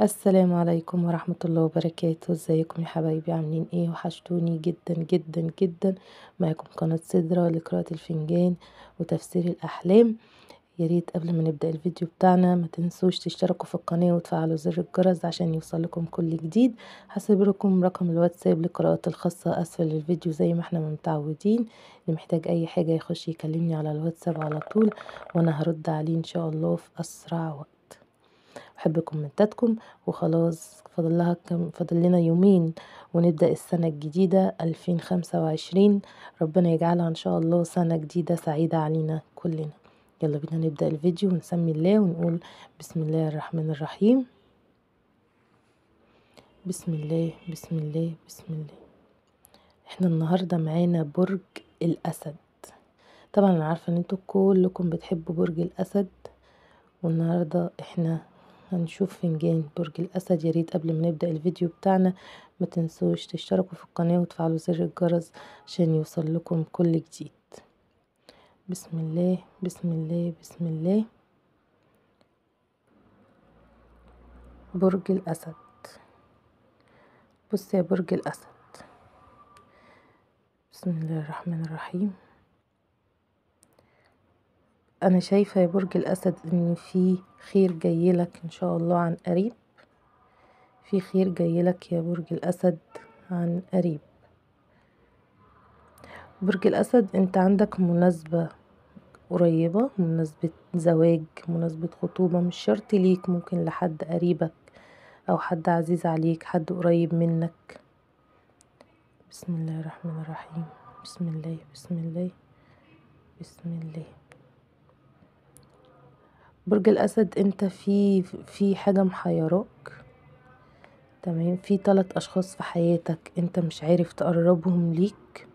السلام عليكم ورحمة الله وبركاته. ازيكم يا حبايبي؟ عاملين ايه؟ وحشتوني جدا جدا جدا. معاكم قناة سدرة لقراءة الفنجان وتفسير الأحلام. يا ريت قبل ما نبدأ الفيديو بتاعنا ما تنسوش تشتركوا في القناة وتفعلوا زر الجرس عشان يوصلكم كل جديد. هسيب لكم رقم الواتساب للقراءات الخاصة أسفل الفيديو زي ما احنا متعودين. اللي محتاج أي حاجة يخش يكلمني على الواتساب على طول وأنا هرد عليه إن شاء الله في أسرع وقت. بحب كومنتاتكم. وخلاص فاضل لنا يومين ونبدأ السنة الجديدة 2025. ربنا يجعلها ان شاء الله سنة جديدة سعيدة علينا كلنا. يلا بينا نبدأ الفيديو ونسمي الله ونقول بسم الله الرحمن الرحيم. بسم الله بسم الله بسم الله. احنا النهاردة معانا برج الأسد. طبعا انا عارفة ان انتوا كلكم بتحبوا برج الأسد، والنهاردة احنا هنشوف فنجان برج الأسد. يا ريت قبل ما نبدأ الفيديو بتاعنا ما تنسوش تشتركوا في القناة وتفعلوا زر الجرس عشان يوصل لكم كل جديد. بسم الله بسم الله بسم الله. برج الأسد. بص يا برج الأسد، بسم الله الرحمن الرحيم. أنا شايفة يا برج الأسد إن في خير جايلك إن شاء الله عن قريب. في خير جايلك يا برج الأسد عن قريب. برج الأسد انت عندك مناسبة قريبة، مناسبة زواج، مناسبة خطوبة، مش شرط ليك، ممكن لحد قريبك أو حد عزيز عليك، حد قريب منك. بسم الله الرحمن الرحيم. بسم الله بسم الله بسم الله. برج الأسد انت في حاجة محيراك. تمام، في 3 أشخاص في حياتك انت مش عارف تقربهم ليك،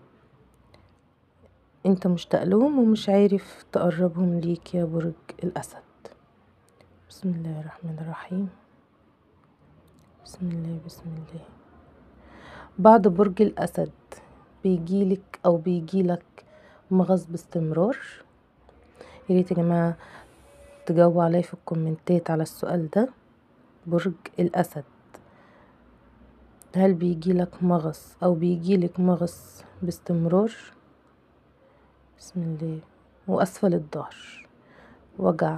انت مشتاق لهم ومش عارف تقربهم ليك يا برج الأسد. بسم الله الرحمن الرحيم. بسم الله بسم الله. بعد برج الأسد بيجيلك أو بيجيلك مغص باستمرار. ياريت يا جماعة تجاوبوا عليا في الكومنتات على السؤال ده. برج الأسد، هل بيجيلك مغص أو بيجيلك مغص باستمرار؟ بسم الله. وأسفل الظهر، وجع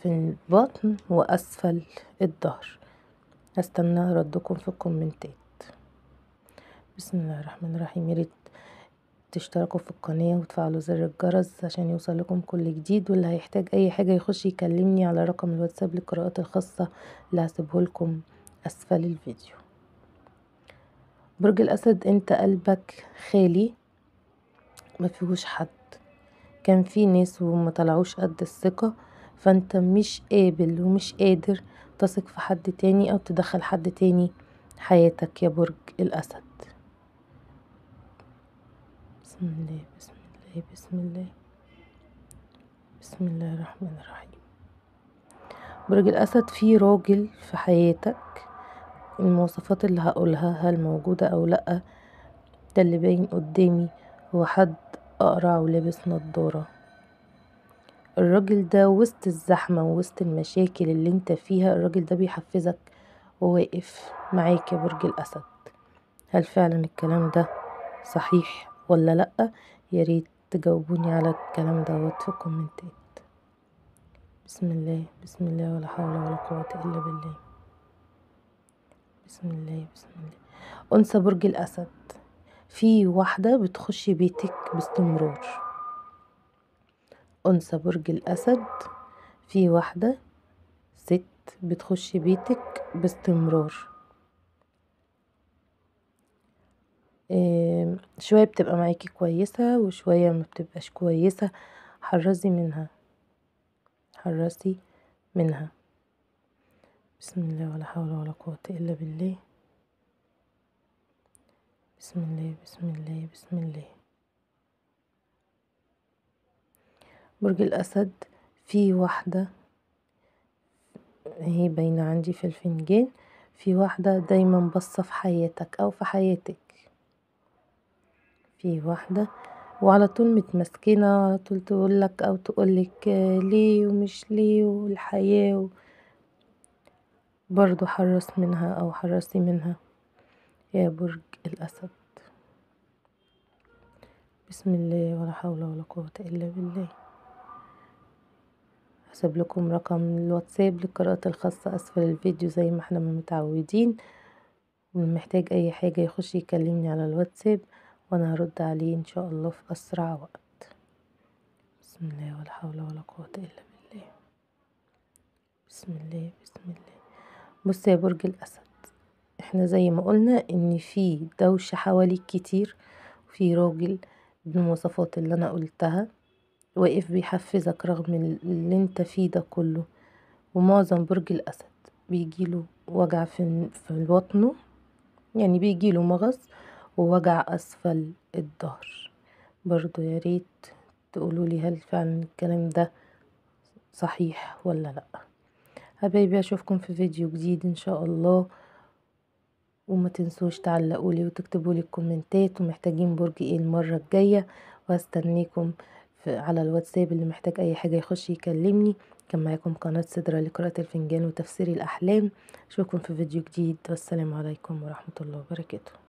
في البطن وأسفل الظهر. هستنى ردكم في الكومنتات. بسم الله الرحمن الرحيم. ياريت تشتركوا في القناة وتفعلوا زر الجرس عشان يوصل لكم كل جديد، واللي هيحتاج اي حاجة يخش يكلمني على رقم الواتساب للقراءات الخاصة اللي هسيبه لكم اسفل الفيديو. برج الاسد انت قلبك خالي، ما فيهوش حد. كان في ناس وما طلعوش قد الثقة، فانت مش قابل ومش قادر تثق في حد تاني او تدخل حد تاني حياتك يا برج الاسد. بسم الله بسم الله بسم الله بسم الله الرحمن الرحيم. برج الأسد في راجل في حياتك، المواصفات اللي هقولها هل موجودة أو لأ، ده اللي باين قدامي. هو حد أقرع ولابس نضارة. الراجل ده وسط الزحمة ووسط المشاكل اللي انت فيها، الراجل ده بيحفزك وواقف معاك يا برج الأسد. هل فعلا الكلام ده صحيح ولا لأ؟ ياريت تجاوبوني على الكلام دوت في الكومنتات. بسم الله بسم الله ولا حول ولا قوة إلا بالله. بسم الله بسم الله. أنثى برج الأسد، في واحدة بتخش بيتك باستمرار. أنثى برج الأسد، في واحدة ست بتخش بيتك باستمرار. شوية بتبقى معاكي كويسة وشوية ما بتبقاش كويسة. حرصي منها، حرصي منها. بسم الله ولا حول ولا قوة إلا بالله. بسم الله بسم الله بسم الله. برج الأسد، في واحدة هي باينة عندي في الفنجان، في واحدة دايما باصة في حياتك أو في حياتك. في واحدة وعلى طول متمسكنة، على طول تقولك أو تقولك ليه ومش ليه والحياة برضو حرص منها أو حرصي منها يا برج الأسد. بسم الله، ولا حول ولا قوة إلا بالله. هسيب لكم رقم الواتساب للقراءات الخاصة أسفل الفيديو زي ما احنا متعودين، واللي محتاج أي حاجة يخش يكلمني على الواتساب وأنا هرد عليه إن شاء الله في أسرع وقت. بسم الله، ولا حول ولا قوة إلا بالله. بسم الله بسم الله. بص يا برج الأسد، احنا زي ما قلنا ان في دوشة حواليك كتير، وفي راجل بالمواصفات اللي انا قلتها واقف بيحفزك رغم اللي انت فيه ده كله. ومعظم برج الأسد بيجيله وجع في بطنه، يعني بيجيله مغص ووجع أسفل الظهر. برضو يا ريت تقولولي هل فعلا الكلام ده صحيح ولا لأ. حبايبي اشوفكم في فيديو جديد ان شاء الله، وما تنسوش تعلقولي وتكتبولي الكومنتات ومحتاجين برج ايه المرة الجاية، وهستنيكم على الواتساب. اللي محتاج اي حاجة يخش يكلمني. كان معاكم قناة سدرة لقراءة الفنجان وتفسير الأحلام. اشوفكم في فيديو جديد، والسلام عليكم ورحمة الله وبركاته.